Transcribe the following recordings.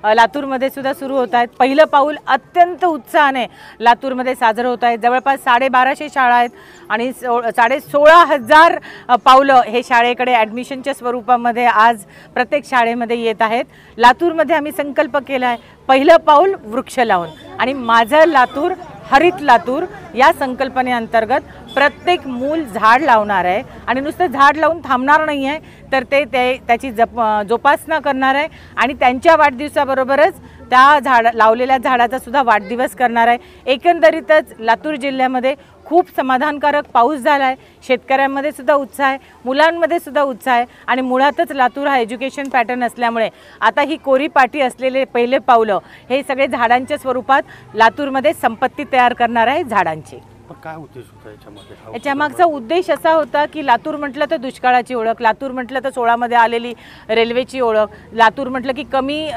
लातूरमध्ये सुद्धा सुरू होत आहेत। पहिलं पाऊल अत्यंत उत्साहाने लातूरमध्ये साजरं होत आहे। जवळपास 1250 शाळा आहेत आणि 16,500 पावलं हे शाळेकडे ॲडमिशनच्या स्वरूपामध्ये आज प्रत्येक शाळेमध्ये येत आहेत। लातूरमध्ये आम्ही संकल्प केला आहे, पहिलं पाऊल वृक्ष लावून आणि माझं लातूर हरित लातूर या संकल्पनेअंतर्गत प्रत्येक मूल झाड लावणार आहे आणि नुसतं झाड लावून थांबणार नाही आहे, तर त्याची जोपासना करणार आहे आणि त्यांच्या वाढदिवसाबरोबरच त्या लावलेल्या झाडाचा सुद्धा वाढदिवस करणार आहे। एकंदरीतच लातूर जिल्ह्यामध्ये खूप समाधानकारक पाऊस झाला आहे। शेतकऱ्यांमध्ये सुद्धा उत्साह आहे, मुलांमध्ये सुद्धा उत्साह आहे आणि मुळातच लातूर हा एज्युकेशन पॅटर्न असल्यामुळे आता ही कोरी पाटी असलेले पहिले पावलं हे सगळे झाडांच्या स्वरूपात लातूरमध्ये संपत्ती तयार करणार आहे झाडांची। काय उद्देश होता याच्यामध्ये? याच्यामागचा उद्देश असा होता की लातूर म्हटलं तर दुष्काळाची ओळख, लातूर म्हटलं तर 16मध्ये आलेली रेल्वेची ओळख, लातूर म्हटलं की कमी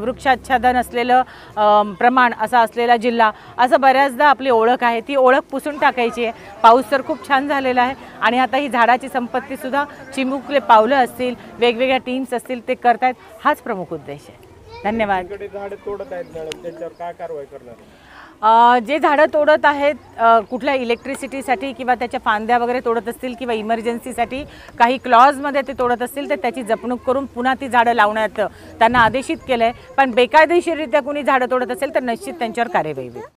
वृक्षाच्छादन असलेलं प्रमाण असा असलेला जिल्हा, असं बऱ्याचदा आपली ओळख आहे, ती ओळख पुसून टाकायची आहे। पाऊस तर खूप छान झालेला आहे आणि आता ही झाडाची संपत्तीसुद्धा चिमुकले पावलं असतील, वेगवेगळ्या टीम्स असतील ते करतायत, हाच प्रमुख उद्देश आहे। धन्यवाद। झाडं तोडत आहेत मॅडम, त्याच्यावर काय कारवाई करणार? जे झाडं तोडत आहेत कुठल्या इलेक्ट्रिसिटीसाठी किंवा त्याच्या फांद्या वगैरे तोडत असतील किंवा इमर्जन्सीसाठी काही क्लॉजमध्ये ते तोडत असतील तर त्याची जपणूक करून पुन्हा ती झाडं लावण्यात त्यांना आदेशित केलं आहे। पण बेकायदेशीररित्या कोणी झाडं तोडत असेल तर निश्चित त्यांच्यावर कार्यवाही होईल।